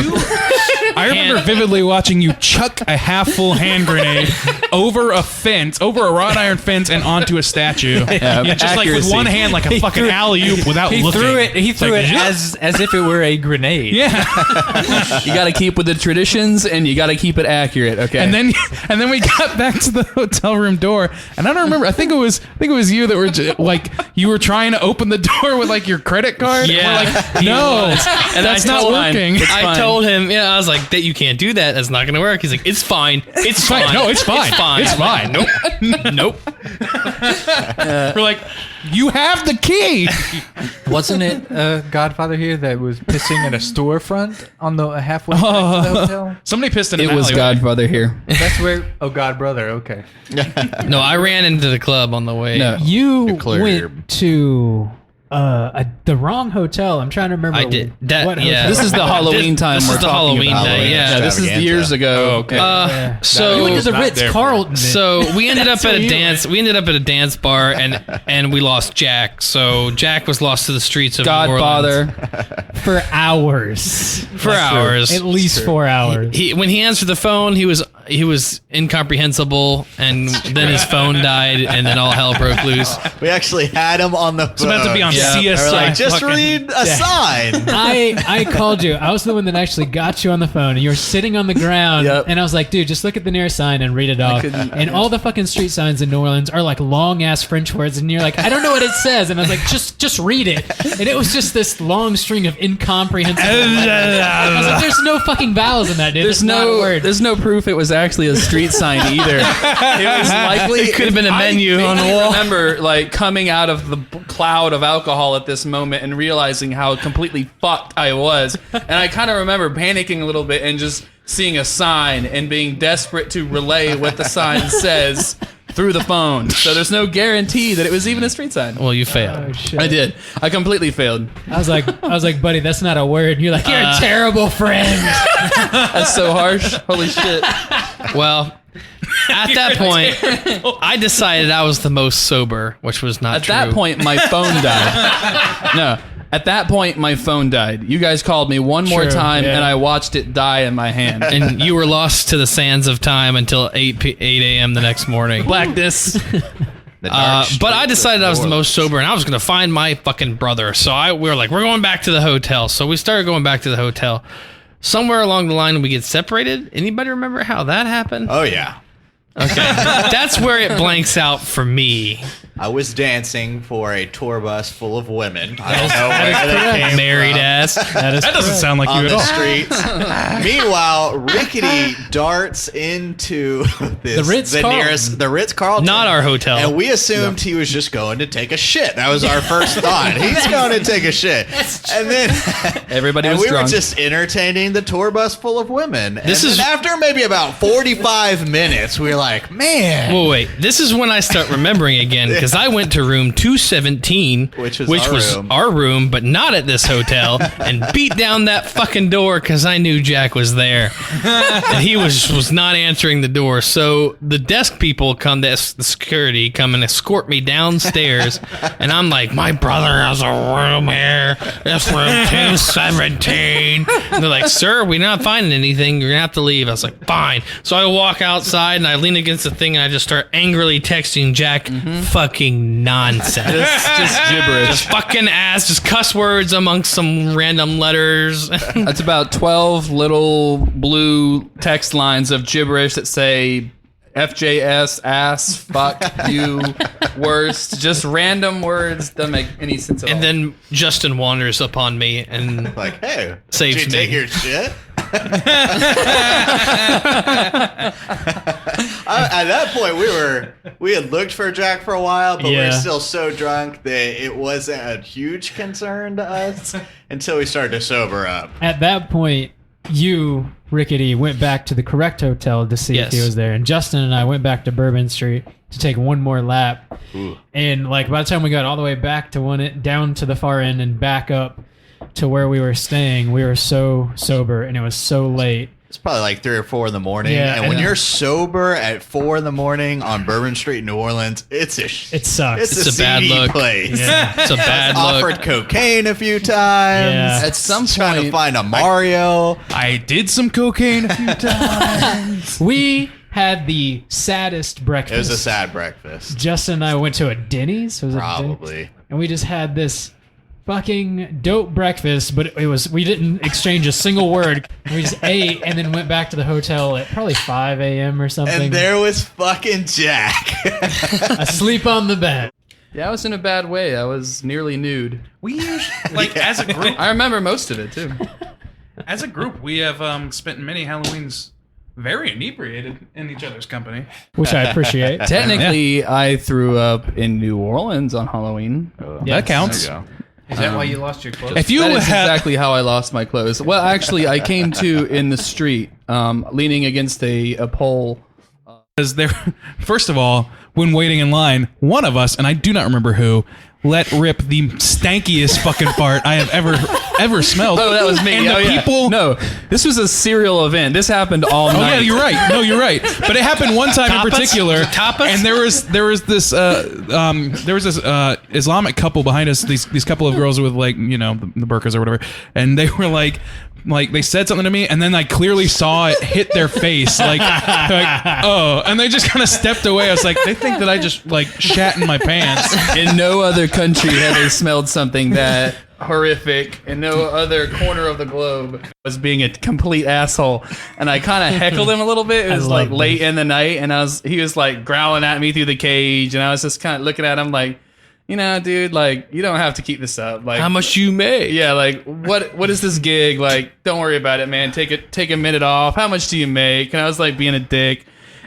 I remember vividly watching you chuck a half-full hand grenade over a fence, over a wrought iron fence, and onto a statue. Yeah, just like with one hand, like a fucking alley-oop without He looking. threw it. He It's threw like, it "Zhup." as if it were a grenade. Yeah, You got to keep with the traditions, and you got to keep it accurate. Okay. and then we got back to the hotel room door, and I don't remember. I think it was you that were like you were trying to open the door with like your credit card. Yeah. and we're like, no, And that's I not told- working. I told him, I was like, that you can't do that. That's not going to work. He's like, it's fine. It's fine. No, it's fine. It's fine. It's fine. Nope. Nope. We're like, you have the key. Wasn't it Godfather here that was pissing in a storefront on the halfway back to the hotel? Somebody pissed in an it was alleyway. Godfather here. That's where. Oh, God, brother. Okay. No, I ran into the club on the way. No. You Declare. went to the wrong hotel. I'm trying to remember. I did. That, what yeah. hotel. This is the Halloween time This we're is the talking Halloween about. night. Yeah. This is years ago. Oh, okay. You So went to the not Ritz there for Carlton. So we ended up at a where you dance. We ended up at a dance bar, and we lost Jack. So Jack was lost to the streets of New Orleans Godfather. for hours. for hours. At least 4 hours. He when he answered the phone, he was incomprehensible, and then his phone died, and then all hell broke loose. We actually had him on the phone. It's about to be on Yeah. CSI. We're like, just fucking- read a sign. I called you. I was the one that actually got you on the phone, and you were sitting on the ground. Yep. And I was like, dude, just look at the nearest sign and read it off. And all the fucking street signs in New Orleans are like long ass French words, and you're like, I don't know what it says. And I was like, just read it. And it was just this long string of incomprehensible letters. I was like, there's no fucking vowels in that, dude. There's That's not a no word. there's no proof it was actually a street sign either. It was likely It could have been a menu on the I wall. remember like coming out of the cloud of alcohol at this moment and realizing how completely fucked I was, and I kind of remember panicking a little bit and just seeing a sign and being desperate to relay what the sign says through the phone. So there's no guarantee that it was even a street sign. Well, you failed. Oh, shit. I did. I completely failed. I was like, buddy, that's not a word. And you're like, you're a terrible friend. That's so harsh. Holy shit. Well, at that point, I decided I was the most sober, which was not true. At that point, my phone died. No. At that point, my phone died. You guys called me one more time, and I watched it die in my hand. And you were lost to the sands of time until 8 a.m. the next morning. Blackness. But I decided I was the most sober, and I was going to find my fucking brother. So we were like, we're going back to the hotel. So we started going back to the hotel. Somewhere along the line, we get separated. Anybody remember how that happened? Oh, yeah. Okay. That's where it blanks out for me. I was dancing for a tour bus full of women. I don't know where they came Married from. ass. That doesn't sound like on you at the all. streets. Meanwhile, Rickety darts into the Ritz-Carlton. Not our hotel. And we assumed he was just going to take a shit. That was our first thought. He's going to take a shit. And then everybody was we drunk. were just entertaining the tour bus full of women. This is after maybe about 45 minutes, we were like, man. Well, wait. This is when I start remembering again, because I went to room 217, which was our room, but not at this hotel, and beat down that fucking door because I knew Jack was there, and he was not answering the door. So the desk people the security come and escort me downstairs, and I'm like, my brother has a room here. It's room 217. And they're like, sir, we're not finding anything. You're gonna have to leave. I was like, fine. So I walk outside and I lean against the thing and I just start angrily texting Jack fucking nonsense. just gibberish. Just fucking ass, just cuss words amongst some random letters. That's about 12 little blue text lines of gibberish that say FJS, ass, fuck, you, worst. Just random words that make any sense at all. And then Justin wanders upon me and like, hey, saves did you me. take your shit? At that point, we had looked for Jack for a while, but we were still so drunk that it wasn't a huge concern to us until we started to sober up. At that point, you, Rickety, went back to the correct hotel to see if he was there, and Justin and I went back to Bourbon Street to take one more lap. Ooh. And like by the time we got all the way back to down to the far end and back up to where we were staying, we were so sober and it was so late. It's probably like 3 or 4 in the morning. Yeah, and when you're sober at 4 in the morning on Bourbon Street in New Orleans, it sucks. It's a bad look. Place. Yeah. It's a bad look. Offered cocaine a few times. Yeah. At some point, trying to find a Mario. I did some cocaine a few times. We had the saddest breakfast. It was a sad breakfast. Justin and I went to a Denny's. Was it Probably. Denny's? And we just had this fucking dope breakfast, but we didn't exchange a single word. We just ate and then went back to the hotel at probably 5 a.m. or something. And there was fucking Jack. asleep on the bed. Yeah, I was in a bad way. I was nearly nude. We usually, as a group, I remember most of it too. As a group, we have spent many Halloweens very inebriated in each other's company, which I appreciate. Technically, I threw up in New Orleans on Halloween. That counts. Is that why you lost your clothes? That is exactly how I lost my clothes. Well, actually, I came to in the street, leaning against a pole. Because first of all, when waiting in line, one of us, and I do not remember who, let rip the stankiest fucking fart I have ever smelled. Oh, that was me. And the people. No, this was a serial event. This happened all night. Oh yeah, you're right. No, you're right. But it happened one time in particular. And there was this Islamic couple behind us. These couple of girls with like the burqas or whatever, and they were like they said something to me, and then I clearly saw it hit their face, like oh, and they just kind of stepped away. I was like, they think that I just like shat in my pants. In no other country have they smelled something that horrific. In no other corner of the globe was being a complete asshole. And I kind of heckled him a little bit. It was like late in the night, and he was like growling at me through the cage, and I was just kind of looking at him like, dude, like, you don't have to keep this up. Like, how much you make? Yeah, like, what is this gig? Like, don't worry about it, man. Take a minute off. How much do you make? And I was like being a dick.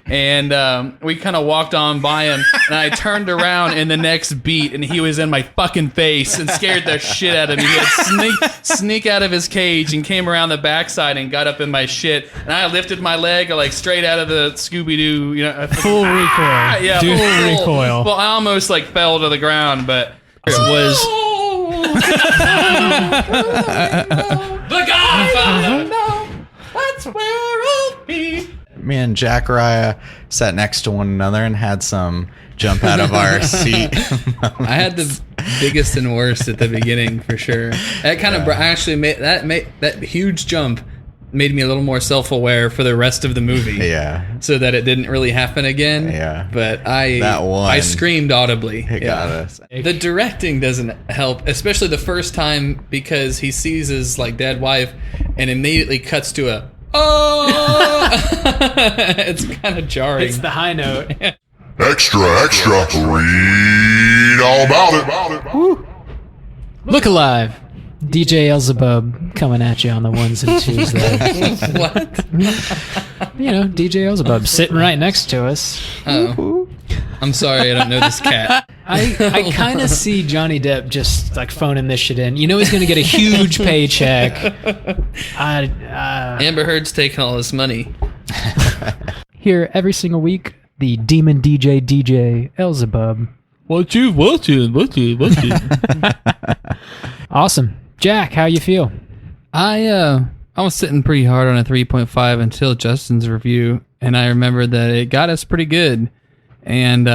And we kind of walked on by him, and I turned around in the next beat, and he was in my fucking face and scared the shit out of me. He had sneak out of his cage and came around the backside and got up in my shit, and I lifted my leg like straight out of the Scooby-Doo, full recoil. Yeah, full recoil. Well, I almost like fell to the ground, but it was the Godfather. No, that's where I'll be. Me and Jacariah sat next to one another and had some jump out of our seat. I had the biggest and worst at the beginning for sure. That kind of actually made that huge jump made me a little more self-aware for the rest of the movie. Yeah. So that it didn't really happen again. Yeah. But I screamed audibly. It got us. The directing doesn't help, especially the first time, because he sees his like dead wife and immediately cuts to a it's kind of jarring. It's the high note. Extra, read all about it. Woo. Look alive. DJ Elzebub coming at you on the ones and twos there. What? DJ Elzebub sitting right next to us. Oh. I'm sorry, I don't know this cat. I kind of see Johnny Depp just like phoning this shit in. He's going to get a huge paycheck. Amber Heard's taking all this money. Here every single week, the Demon DJ Elzebub. What you? Awesome. Jack, how you feel? I was sitting pretty hard on a 3.5 until Justin's review, and I remembered that it got us pretty good. And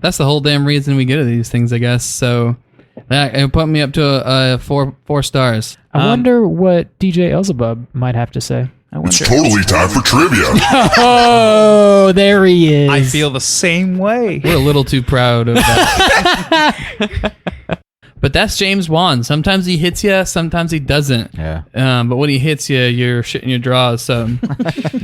that's the whole damn reason we get to these things, I guess. So it put me up to four stars. I wonder what DJ Elzebub might have to say. It's totally time for trivia. Oh, there he is. I feel the same way. We're a little too proud of that. But that's James Wan. Sometimes he hits you, sometimes he doesn't. Yeah. But when he hits you, you're shitting your drawers. So,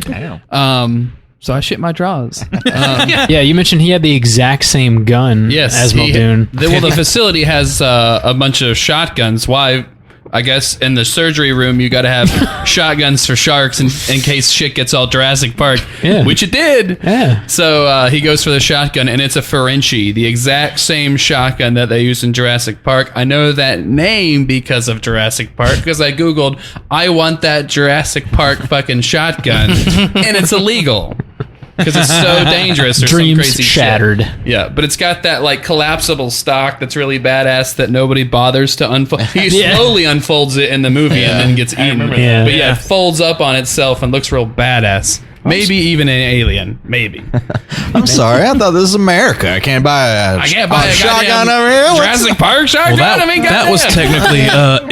Damn. So I shit my drawers. Yeah, you mentioned he had the exact same gun as Muldoon. The facility has a bunch of shotguns. Why? I guess in the surgery room, you got to have shotguns for sharks in case shit gets all Jurassic Park, which it did. Yeah. So he goes for the shotgun, and it's a Ferenczi, the exact same shotgun that they used in Jurassic Park. I know that name because of Jurassic Park, because I Googled, I want that Jurassic Park fucking shotgun, and it's illegal. Because it's so dangerous or Dreams some crazy shattered. shit. Yeah, but it's got that like collapsible stock that's really badass that nobody bothers to unfold. He slowly unfolds it in the movie and then gets eaten. But it folds up on itself and looks real badass. Maybe even an alien. Maybe. I'm sorry. I thought this was America. I can't buy a shotgun over here. Jurassic Park shotgun? That was technically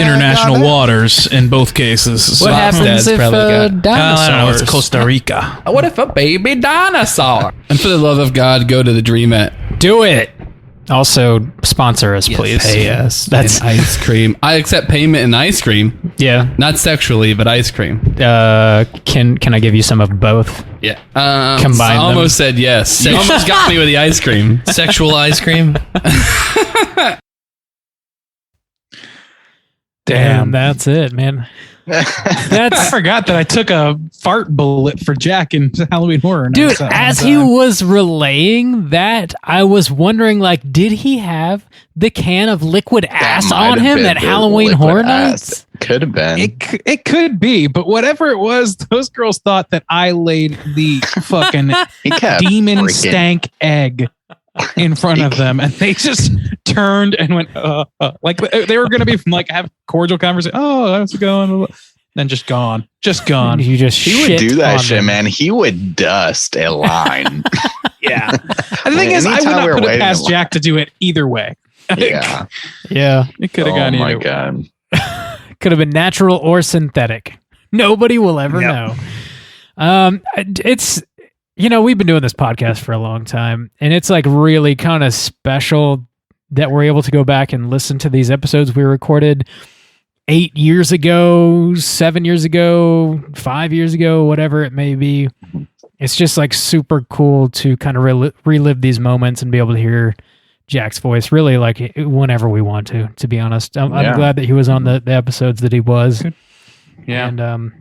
international waters in both cases. What happens if dinosaurs? I don't know. It's Costa Rica. What if a baby dinosaur? And for the love of God, go to the Dreamette. Do it. Also, sponsor us, please. Pay us. That's ice cream. I accept payment in ice cream. Yeah. Not sexually, but ice cream. Can I give you some of both? Yeah. Combine I almost said yes. You almost got me with the ice cream. Sexual ice cream. Damn, that's it, man. I forgot that I took a fart bullet for Jack in Halloween Horror Nights. Dude, as he was relaying that, I was wondering, like, did he have the can of liquid ass on him at Halloween Horror Nights? Could have been. It could be, but whatever it was, those girls thought that I laid the fucking demon stank egg in front of them, and they just turned and went like they were going to be like have cordial conversation. Oh, how's it going? Then just gone. You just he would do that shit, man. He would dust a line. Yeah. The thing is, I would not put it past Jack to do it either way. Yeah. It could have gone either way. Oh my god. Could have been natural or synthetic. Nobody will ever know. It's we've been doing this podcast for a long time, and it's like really kind of special that we're able to go back and listen to these episodes we recorded 8 years ago, 7 years ago, 5 years ago, whatever it may be. It's just like super cool to kind of relive these moments and be able to hear Jack's voice really like whenever we want to be honest. I'm glad that he was on the episodes that he was. Yeah. And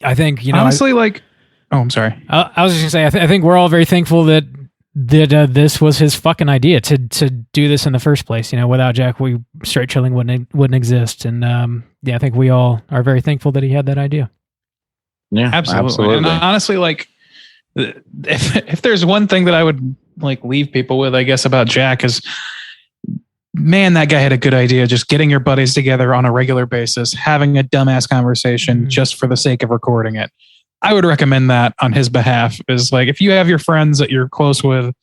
I think, honestly, like, I'm sorry. I was just gonna say, I think we're all very thankful that this was his fucking idea to do this in the first place. Without Jack, Straight Chilling wouldn't exist. And I think we all are very thankful that he had that idea. Yeah, absolutely. And honestly, like, if there's one thing that I would like leave people with, I guess, about Jack is, man, that guy had a good idea. Just getting your buddies together on a regular basis, having a dumbass conversation just for the sake of recording it. I would recommend that on his behalf. Is like, if you have your friends that you're close with,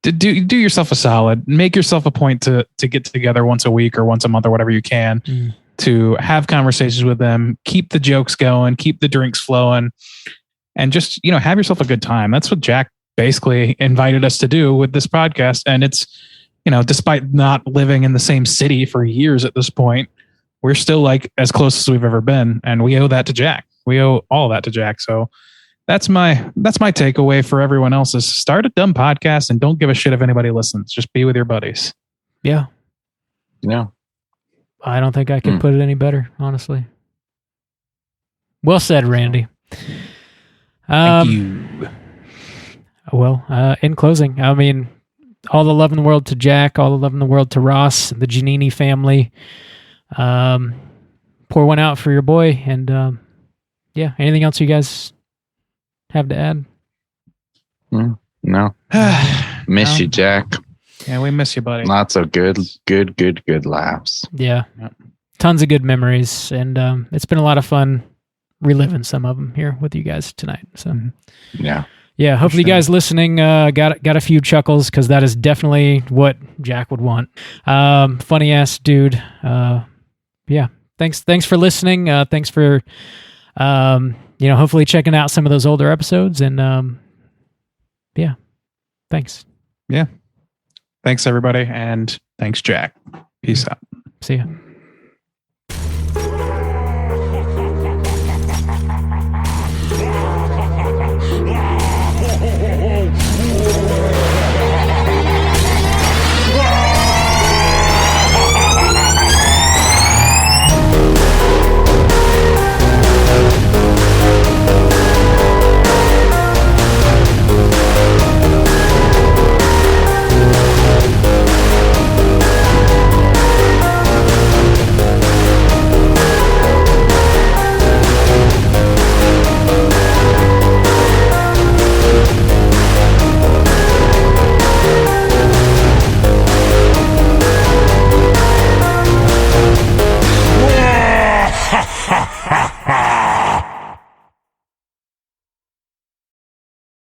do yourself a solid. Make yourself a point to get together once a week or once a month or whatever you can to have conversations with them. Keep the jokes going, keep the drinks flowing, and just have yourself a good time. That's what Jack basically invited us to do with this podcast. And it's despite not living in the same city for years at this point, we're still like as close as we've ever been, and we owe that to Jack. We owe all that to Jack. So that's my takeaway for everyone else is start a dumb podcast and don't give a shit if anybody listens. Just be with your buddies. Yeah. Yeah. I don't think I can put it any better, honestly. Well said, Randy. Thank you. Well, in closing, I mean, all the love in the world to Jack, all the love in the world to Ross, the Giannini family. Pour one out for your boy, and anything else you guys have to add? No. Miss you, Jack. Yeah, we miss you, buddy. Lots of good laughs. Yeah. Tons of good memories, and it's been a lot of fun reliving some of them here with you guys tonight. So yeah, hopefully you guys listening got a few chuckles, because that is definitely what Jack would want. Funny ass dude. Thanks for listening. Thanks for hopefully checking out some of those older episodes, and thanks. Yeah. Thanks everybody, and thanks Jack. Peace out. See ya.